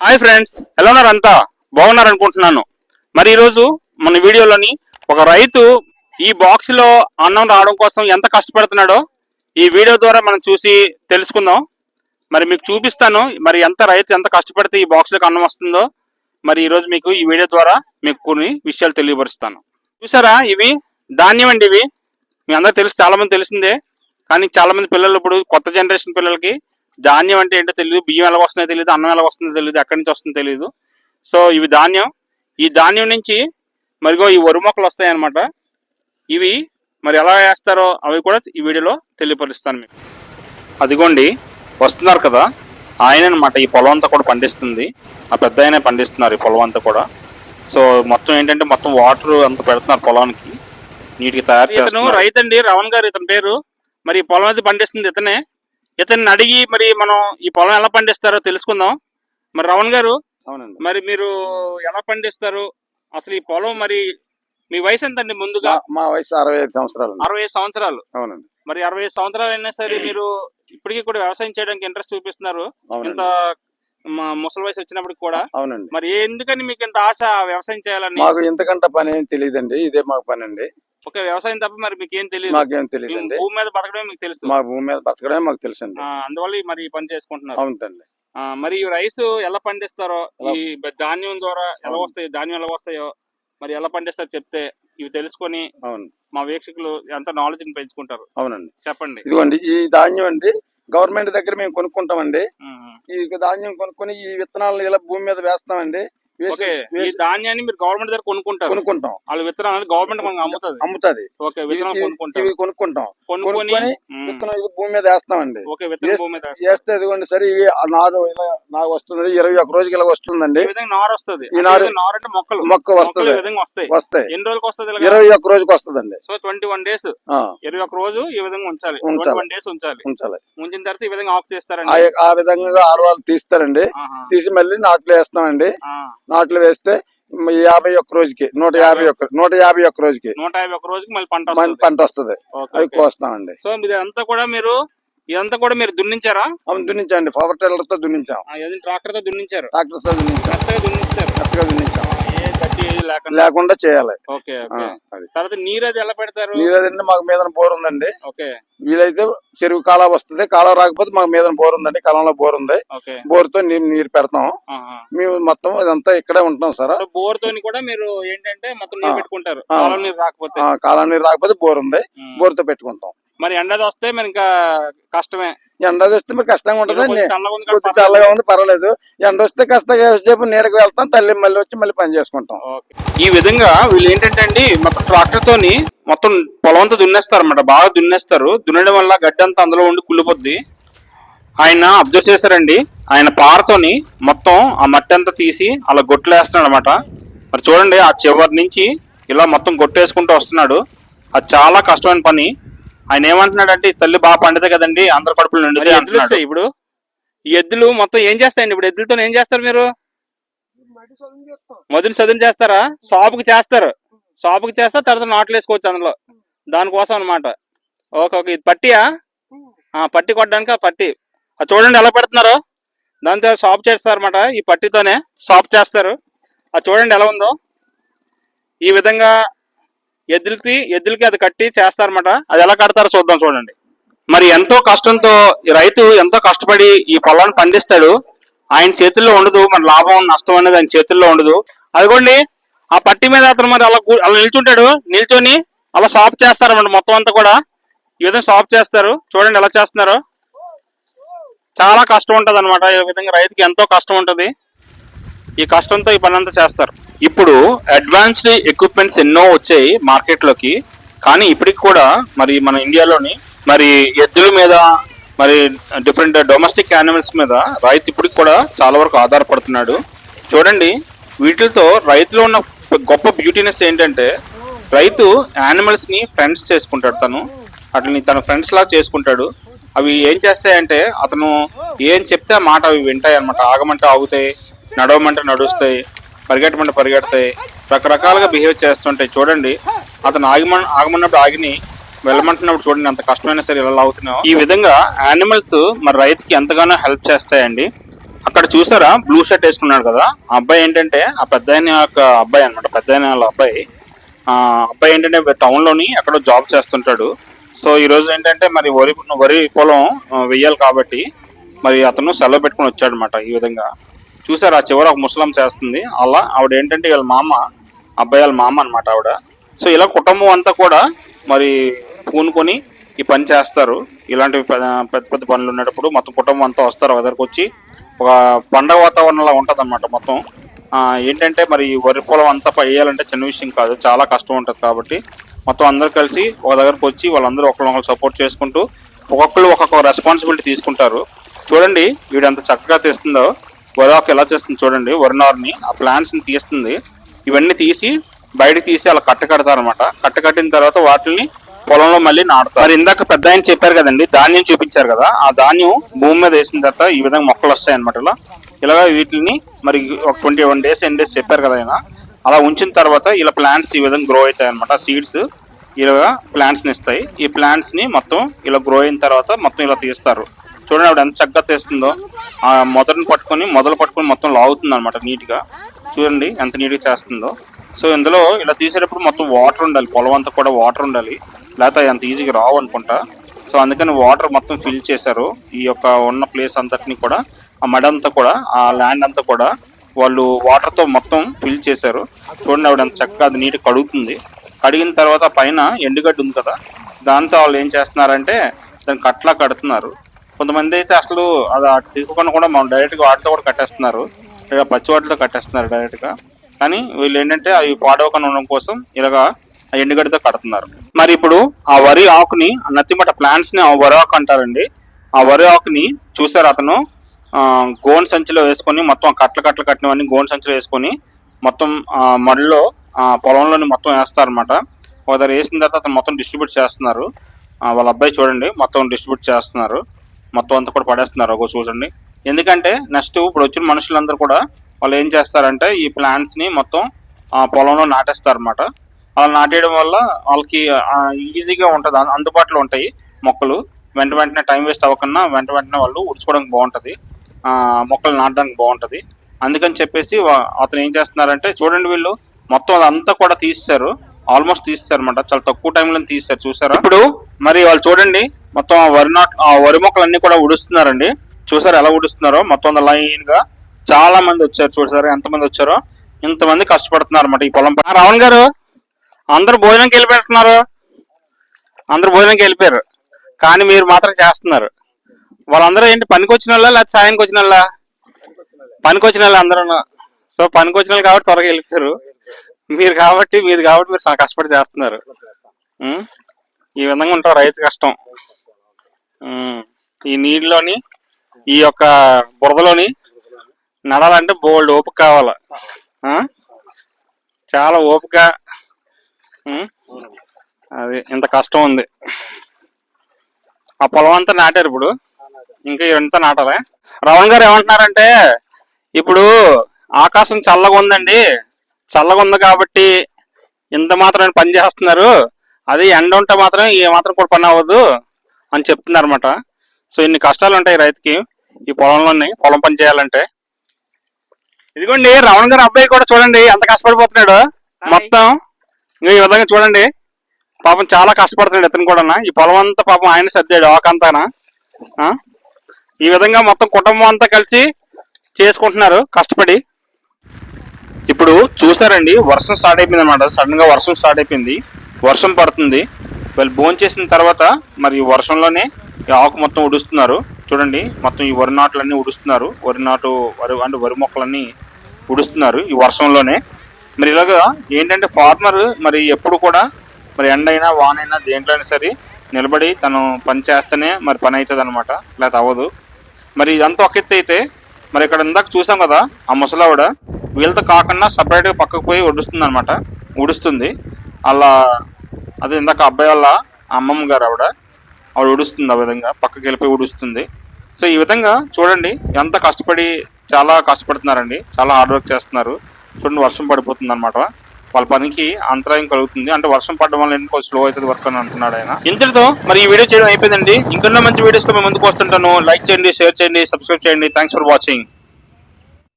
Hi friends, ఎలా ఉన్నారు? అంతా బాగున్నారు అనుకుంటున్నాను. మరి ఈరోజు మన వీడియోలోని ఒక రైతు ఈ బాక్స్ లో అన్నం రావడం కోసం ఎంత కష్టపడుతున్నాడో ఈ వీడియో ద్వారా మనం చూసి తెలుసుకుందాం. మరి మీకు చూపిస్తాను మరి రైతు ఎంత కష్టపడితే ఈ బాక్స్ లోకి అన్నం వస్తుందో. మరి ఈరోజు మీకు ఈ వీడియో ద్వారా మీకు కొన్ని విషయాలు తెలియపరుస్తాను. చూసారా, ఇవి ధాన్యం అండి. ఇవి మీ అందరికి తెలుసు, చాలా మంది తెలిసిందే. కానీ చాలా మంది పిల్లలు, ఇప్పుడు కొత్త జనరేషన్ పిల్లలకి ధాన్యం అంటే ఏంటో తెలియదు, బియ్యం ఎలా వస్తుందో తెలియదు, అన్నం ఎలా వస్తుందో తెలియదు, ఎక్కడి నుంచి వస్తుందో తెలియదు. సో ఇవి ధాన్యం. ఈ ధాన్యం నుంచి మరిగో ఈ వరి మొక్కలు వస్తాయి అన్నమాట. ఇవి మరి ఎలా వేస్తారో అవి కూడా ఈ వీడియోలో తెలియపరుస్తాను మీకు. అదిగోండి వస్తున్నారు కదా, ఆయన అనమాట ఈ పొలం అంతా కూడా పండిస్తుంది. ఆ పెద్ద ఆయనే పండిస్తున్నారు ఈ పొలం అంతా కూడా. సో మొత్తం ఏంటంటే మొత్తం వాటర్ అంతా పెడుతున్నారు పొలానికి, నీటికి తయారు చేస్తున్నారు. రైతు అండి, రవణ్ గారు ఇతని పేరు. మరి ఈ పొలం అయితే పండిస్తుంది ఇతనే. ఇతన్ని అడిగి మరి మనం ఈ పొలం ఎలా పండిస్తారో తెలుసుకుందాం. మరి రవణ్ గారు, అవునండి, మరి మీరు ఎలా పండిస్తారు అసలు ఈ పొలం? మరి మీ వయసు ఎంత అండి? ముందుగా మా వయసు 65 సంవత్సరాలు. 65 సంవత్సరాలు. అవునండి. మరి 65 సంవత్సరాలు అయినా సరే మీరు ఇప్పటికీ కూడా వ్యవసాయం చేయడానికి ఇంట్రెస్ట్ చూపిస్తున్నారు. ఇంత ముసలి వయసు వచ్చినప్పటికి కూడా. అవునండి. మరి ఎందుకని మీకు ఇంత ఆశ వ్యవసాయం చేయాలని? మాకు ఇంతకంటే పని ఏం తెలియదండి, ఇదే మాకు పని అండి. ఒక వ్యవసాయం తప్ప మరి మీకు ఏం తెలియదు? మాకేం తెలియదండి. భూమి మీద బతకడమే మీకు తెలుసు. మా భూమి మీద బతకడమే మాకు తెలుసు అండి. అందువల్ల మరి ఈ పని చేసుకుంటున్నారు. అవునండి. మరి ఈ రైస్ ఎలా పండిస్తారో, ఈ ధాన్యం ద్వారా ఎలా వస్తాయి, ధాన్యం ఎలా వస్తాయో మరి ఎలా పండిస్తారో చెప్తే ఇవి తెలుసుకొని మా వీక్షకులు ఎంత నాలెడ్జ్ పెంచుకుంటారు. అవునండి, చెప్పండి. ఇదిగోండి ఈ ధాన్యం అండి, గవర్నమెంట్ దగ్గర మేము కొనుక్కుంటామండి. ఈ ధాన్యం కొనుక్కొని ఈ విత్తనాలను ఇలా భూమి మీద వేస్తామండి. ఈ ధాన్యాన్ని మీరు గవర్నమెంట్ దగ్గర కొనుక్కుంటాం. వాళ్ళ విత్తనాలు గవర్నమెంట్ మనకు అమ్ముతుంది. ఇవి కొనుక్కుంటాం. కొనుక్కొని విత్తనం భూమి మీద వేస్తామండి. వేస్తే ఇదిగోండి సరే, ఇవి నారు ఇలా నాకు వస్తుంది. 21 రోజుకి ఇలా వస్తుందండి. నారు వస్తుంది. ఈ నారు మొక్క వస్తుంది. వస్తాయి. ఎన్ని రోజులకు వస్తుంది? 21 రోజుకి వస్తుందండి. సో 21 డేస్, 21 రోజు ఈ విధంగా ఉంచాలి. 21 డేస్ ఉంచాలి. ఉంచిన తర్వాత ఈ విధంగా ఆఫ్ చేస్తారండి. ఆ విధంగా ఆడవాళ్ళు తీస్తారండి. తీసి మళ్ళీ నాట్లు వేస్తామండి. నాట్లు వేస్తే 51 రోజుకి 151 రోజుకి 151 రోజుకి మళ్ళీ పంట వస్తుంది. అవి కోస్తామండి. సో ఇదంతా కూడా మీరు దున్నించారా? అవును, దున్నించండి. పవర్ టిల్లర్ తో దున్నించాం. ట్రాక్టర్ తో దున్నించారు. ట్రాక్టర్ తో దున్నించాం. లేకుండా చేయాలి. తర్వాత నీరు అది ఎలా పెడతారు? నీరు అదండి, మాకు మీద బోర్ ఉందండి. వీలైతే చెరువు కాలా వస్తుంది. కాలా రాకపోతే మాకు మీద బోర్ ఉందండి. కాలంలో బోర్ ఉంది. బోర్ తో నీరు పెడతాం. మేము మొత్తం ఇదంతా ఇక్కడే ఉంటాం సార్. బోర్ తోని కూడా మీరు ఏంటంటే మొత్తం నీరు పెట్టుకుంటారు. కాలం నీరు రాకపోతే బోర్ ఉంది, బోర్ తో పెట్టుకుంటాం. మరి ఎండది వస్తే మరి ఇంకా కష్టమే. ఎండది వస్తే మరి కష్టంగా ఉంటుంది. కొద్ది చల్లగా ఉంది, పర్వాలేదు. ఎండ వస్తే కాస్త నీడకు వెళ్తాం, మళ్ళీ వచ్చి మళ్ళీ పని చేసుకుంటాం. ఈ విధంగా వీళ్ళు ఏంటంటే అండి, మొత్తం ట్రాక్టర్ తోని మొత్తం పొలం అంతా దున్నేస్తారు అన్నమాట. బాగా దున్నేస్తారు. దున్నడం వల్ల గడ్డి అంతా అందులో ఉండి కుళ్ళిపోద్ది. ఆయన అబ్జర్వ్ చేశారండి, ఆయన పారతోని మొత్తం ఆ మట్టి అంతా తీసి అలా గొట్లు వేస్తున్నాడు అనమాట. మరి చూడండి, ఆ చివరి నుంచి ఇలా మొత్తం గొట్టేసుకుంటూ వస్తున్నాడు. అది చాలా కష్టమైన పని. ఆయన ఏమంటున్నాడంటే, తల్లి బాగా పండితే కదండి అందరి కడుపులు నిండుతాయి అంటున్నాడు. ఇప్పుడు ఈ ఎద్దులు మొత్తం ఏం చేస్తాయండి? ఇప్పుడు ఎద్దులతో ఏం చేస్తారు మీరు? మొదలు చదువు చేస్తారా? షాపుకి చేస్తారు. షాపుకి చేస్తా, తర్వాత నాట్లు వేసుకోవచ్చు అందులో. దానికోసం అనమాట. ఓకే. ఇది పట్టియా? పట్టి కొట్టడానికి ఆ పట్టి. అది చూడండి ఎలా పెడుతున్నారు. దాంతో షాప్ చేస్తారు అనమాట. ఈ పట్టితోనే షాప్ చేస్తారు. అది చూడండి ఎలా ఉందో. ఈ విధంగా ఎద్దులకి అది కట్టి చేస్తారన్నమాట. అది ఎలా కడతారో చూద్దాం. చూడండి, మరి ఎంతో కష్టంతో రైతు ఎంతో కష్టపడి ఈ పొలాన్ని పండిస్తాడు. ఆయన చేతుల్లో ఉండదు మరి లాభం నష్టం అనేది, ఆయన చేతుల్లో ఉండదు. అదిగోండి ఆ పట్టి మీద అతను మరి అలా నిల్చుంటాడు. నిల్చొని అలా సాఫ్ చేస్తారన్నమాట. మొత్తం అంతా కూడా ఈ విధంగా సాఫ్ చేస్తారు. చూడండి ఎలా చేస్తున్నారో. చాలా కష్టం ఉంటది అనమాట. ఈ విధంగా రైతుకి ఎంతో కష్టం ఉంటది. ఈ కష్టంతో ఈ పని అంతా చేస్తారు. ఇప్పుడు అడ్వాన్స్డ్ ఎక్విప్మెంట్స్ ఎన్నో వచ్చాయి మార్కెట్లోకి. కానీ ఇప్పటికి కూడా మరి మన ఇండియాలోని మరి ఎద్దుల మీద, మరి డిఫరెంట్ డొమెస్టిక్ యానిమల్స్ మీద రైతు ఇప్పటికి కూడా చాలా వరకు ఆధారపడుతున్నాడు. చూడండి, వీటితో రైతులో ఉన్న గొప్ప బ్యూటీనెస్ ఏంటంటే, రైతు యానిమల్స్ ని ఫ్రెండ్స్ చేసుకుంటాడు. అట్లని తన ఫ్రెండ్స్ లా చేసుకుంటాడు. అవి ఏం చేస్తాయంటే, అతను ఏం చెప్తే ఆ మాట అవి వింటాయి అనమాట. ఆగమంటే ఆగుతాయి, నడవమంటే నడుస్తాయి, పరిగెట్టమంటే పరిగెడతాయి, రకరకాలుగా బిహేవ్ చేస్తుంటాయి. చూడండి, అతను ఆగమన్నప్పుడు ఆగిని, వెళ్ళమంటున్నప్పుడు చూడండి అంత కష్టమైనా సరే ఎలా అవుతున్నాయో. ఈ విధంగా యానిమల్స్ మరి రైతుకి ఎంతగానో హెల్ప్ చేస్తాయండి. అక్కడ చూసారా బ్లూ షర్ట్ వేసుకున్నాడు కదా, ఆ అబ్బాయి ఏంటంటే ఆ పెద్ద ఆయన యొక్క అబ్బాయి అనమాట, పెద్ద ఆయన వాళ్ళ అబ్బాయి. ఆ అబ్బాయి ఏంటంటే టౌన్ లోని ఎక్కడో జాబ్ చేస్తుంటాడు. సో ఈ రోజు ఏంటంటే మరి వరి పొలం వెయ్యాలి కాబట్టి మరి అతను సెలవు పెట్టుకుని వచ్చాడు అనమాట. ఈ విధంగా చూసారు ఆ చివర ఒక ముసలం చేస్తుంది. అలా ఆవిడ ఏంటంటే వీళ్ళ మామ, అబ్బాయి వాళ్ళ మామ అనమాట ఆవిడ. సో ఇలా కుటుంబం అంతా కూడా మరి పూనుకొని ఈ పని చేస్తారు. ఇలాంటి పెద్ద పెద్ద పనులు ఉన్నప్పుడు మొత్తం కుటుంబం అంతా వస్తారు ఒక దగ్గరకు వచ్చి. ఒక పండగ వాతావరణంలో ఉంటది అనమాట మొత్తం. ఏంటంటే మరి వరి పొలం అంతా వేయాలంటే చిన్న విషయం కాదు, చాలా కష్టం ఉంటుంది. కాబట్టి మొత్తం అందరు కలిసి ఒక దగ్గరకు వచ్చి వాళ్ళందరూ ఒకరినొకరు సపోర్ట్ చేసుకుంటూ ఒక్కొక్కరు ఒక్కొక్క రెస్పాన్సిబిలిటీ తీసుకుంటారు. చూడండి వీడు ఎంత చక్కగా తీస్తుందో, వరి ఆకు ఎలా చేస్తుంది చూడండి. వరినారుని ఆ ప్లాంట్స్ ని తీస్తుంది. ఇవన్నీ తీసి బయటకు తీసి అలా కట్టకడతారు అనమాట. కట్టిన తర్వాత వాటిని పొలంలో మళ్ళీ నాటుతారు. మరి ఇందాక పెద్ద ఆయన చెప్పారు కదండి, ధాన్యం చూపించారు కదా, ఆ ధాన్యం భూమి మీద వేసిన తర్వాత ఈ విధంగా మొక్కలు వస్తాయి అనమాట. ఇలాగా వీటిని మరి ఒక 21 days 10 days చెప్పారు కదా ఆయన, అలా ఉంచిన తర్వాత ఇలా ప్లాంట్స్ ఈ విధంగా గ్రో అవుతాయి అనమాట. సీడ్స్ ఇలా ప్లాంట్స్ ని ఇస్తాయి. ఈ ప్లాంట్స్ ని మొత్తం ఇలా గ్రో అయిన తర్వాత మొత్తం ఇలా తీస్తారు. చూడండి ఆవిడ ఎంత చక్కగా తీస్తుందో. ఆ మొదలు పట్టుకొని మొత్తం లాగుతుంది అనమాట నీట్ గా. చూడండి ఎంత నీట్ గా చేస్తుందో. సో ఇందులో ఇలా తీసేటప్పుడు మొత్తం వాటర్ ఉండాలి, పొలం అంతా కూడా వాటర్ ఉండాలి, లేకపోతే అంత ఈజీగా రావు అనుకుంటా. సో అందుకని వాటర్ మొత్తం ఫిల్ చేశారు. ఈ యొక్క ఉన్న ప్లేస్ అంతటిని కూడా, ఆ మడ అంతా కూడా, ఆ ల్యాండ్ అంతా కూడా వాళ్ళు వాటర్ తో మొత్తం ఫిల్ చేశారు. చూడండి ఆవిడ ఎంత చక్కగా అది నీట్ కడుగుతుంది. కడిగిన తర్వాత పైన ఎండుగడ్డి ఉంది కదా, దాంతో వాళ్ళు ఏం చేస్తున్నారంటే దాన్ని కట్లా కడుతున్నారు. కొంతమంది అయితే అసలు అది అటు తీసుకోకుండా కూడా మనం డైరెక్ట్ గా వాటితో కూడా కట్టేస్తున్నారు, లేదా పచ్చి వాటితో కట్టేస్తున్నారు డైరెక్ట్ గా. కానీ వీళ్ళు ఏంటంటే అవి పాడవకుండా ఉండడం కోసం ఇలాగా ఎండుగడ్డితో కడుతున్నారు. మరి ఇప్పుడు ఆ వరి ఆకుని, నత్తిమట ప్లాంట్స్ ని వరి ఆకు అంటారండి. ఆ వరి ఆకుని చూసారు అతను గోన్ సంచిలో వేసుకొని, మొత్తం కట్టలు కట్టినవన్నీ గోన్ సంచిలో వేసుకొని మొత్తం మడిలో పొలంలోని మొత్తం వేస్తారనమాట. ఒక దగ్గర వేసిన తర్వాత అతను మొత్తం డిస్ట్రిబ్యూట్ చేస్తున్నారు. వాళ్ళ అబ్బాయి చూడండి మొత్తం డిస్ట్రిబ్యూట్ చేస్తున్నారు, మొత్తం అంతా కూడా పడేస్తున్నారు. ఒక చూడండి, ఎందుకంటే నెక్స్ట్ ఇప్పుడు వచ్చిన మనుషులందరూ కూడా వాళ్ళు ఏం చేస్తారంటే ఈ ప్లాంట్స్ ని మొత్తం పొలంలో నాటేస్తారు అనమాట. అలా నాటేయడం వల్ల వాళ్ళకి ఈజీగా ఉంటుంది, అందుబాటులో ఉంటాయి మొక్కలు. వెంటనే టైం వేస్ట్ అవ్వకుండా వెంటనే వాళ్ళు ఉడుచుకోవడానికి బాగుంటది, మొక్కలు నాటడానికి బాగుంటది. అందుకని చెప్పేసి అతను ఏం చేస్తున్నారంటే చూడండి వీళ్ళు మొత్తం అదంతా కూడా తీసేశారు, ఆల్మోస్ట్ తీసేశారు అనమాట. చాలా తక్కువ టైంలో తీసేశారు చూసారా. ఇప్పుడు మరి వాళ్ళు చూడండి మొత్తం వరి మొక్కలు అన్ని కూడా ఉడుస్తున్నారండి. చూసారు ఎలా ఉడుస్తున్నారో, మొత్తం లైన్ గా చాలా మంది వచ్చారు. చూసారు ఎంతమంది వచ్చారో, ఇంతమంది కష్టపడుతున్నారు అనమాట ఈ పొలం. రావణ్ గారు అందరు భోజనంకి వెళ్ళిపెడుతున్నారు, అందరు భోజనంకి వెళ్ళిపోయారు, కానీ మీరు మాత్రం చేస్తున్నారు. వాళ్ళందరూ ఏంటి పనికి వచ్చిన వాళ్ళ లేదా సాయానికి వచ్చిన వాళ్ళ? పనికి వచ్చిన వాళ్ళు అందరూ. సో పనికి వచ్చిన వాళ్ళు కాబట్టి త్వరగా వెళ్ళిపోయారు. మీరు కాబట్టి మీరు కష్టపడి చేస్తున్నారు. ఈ విధంగా ఉంటారు రైతు కష్టం. ఈ నీళ్ళలోని, ఈ యొక్క బురదలోని నడాలంటే బోల్డ్ ఓపిక కావాలి, చాలా ఓపిక. అది ఇంత కష్టం ఉంది. ఆ పొలం అంతా నాటారు, ఇప్పుడు ఇంకా ఇదంతా నాటాలా? రావణ్ గారు ఏమంటున్నారంటే ఇప్పుడు ఆకాశం చల్లగా ఉందండి, చల్లగా ఉంది కాబట్టి ఇంత మాత్రం పని చేస్తున్నారు, అది ఎండ ఉంటే మాత్రం ఏ మాత్రం కూడా పని అవ్వదు అని చెప్తున్నారు అనమాట. సో ఇన్ని కష్టాలు ఉంటాయి రైతుకి ఈ పొలం పని చేయాలంటే. ఇదిగోండి రావణ్ గారు అబ్బాయి కూడా చూడండి ఎంత కష్టపడిపోతున్నాడు. మొత్తం ఈ విధంగా చూడండి, పాపం చాలా కష్టపడుతున్నాడు ఇతను కూడా. ఈ పొలం అంతా పాపం ఆయన సర్దాడు ఆకంతానా. ఈ విధంగా మొత్తం కుటుంబం అంతా కలిసి చేసుకుంటున్నారు కష్టపడి. ఇప్పుడు చూసారండి వర్షం స్టార్ట్ అయిపోయింది అనమాట. సడన్ గా వర్షం స్టార్ట్ అయిపోయింది, వర్షం పడుతుంది. వాళ్ళు భోజనం చేసిన తర్వాత మరి వర్షంలోనే ఈ ఆకు మొత్తం ఉడుస్తున్నారు. చూడండి మొత్తం ఈ వరి నాట్లన్నీ ఉడుస్తున్నారు, వరి మొక్కలన్నీ ఉడుస్తున్నారు ఈ వర్షంలోనే. మరి ఇలాగా ఏంటంటే ఫార్మర్ మరి ఎప్పుడు కూడా మరి ఎండైనా వానైనా దేంట్లో అయినా సరే నిలబడి తను పని చేస్తేనే మరి పని అవుతుంది అనమాట, లేకపోతే అవ్వదు. మరి ఇదంతా ఒక ఎత్తు అయితే, మరి ఇక్కడ ఇందాక చూసాం కదా ఆ ముసలావిడ వీళ్ళతో కాకుండా సపరేట్గా పక్కకు పోయి ఉడుస్తుంది. అలా అదే ఇందాక అబ్బాయి వాళ్ళ అమ్మమ్మ గారు ఆవిడ ఉడుస్తుంది, ఆ విధంగా పక్కకి వెళ్ళిపోయి ఉడుస్తుంది. సో ఈ విధంగా చూడండి ఎంత కష్టపడి, చాలా కష్టపడుతున్నారండి, చాలా హార్డ్ వర్క్ చేస్తున్నారు. చూడండి వర్షం పడిపోతుంది అనమాట, వాళ్ళ పనికి అంతరాయం కలుగుతుంది. అంటే వర్షం పడడం వల్ల ఎందుకో స్లో అవుతుంది వర్క్ అని అంటున్నాడు ఆయన. ఇంతటితో మరి ఈ వీడియో చేయడం అయిపోయిందండి. ఇంకొన్న మంచి వీడియోస్ తో మేము ముందుకు వస్తుంటాను. లైక్ చేయండి, షేర్ చేయండి, సబ్స్క్రైబ్ చేయండి. Thanks for watching.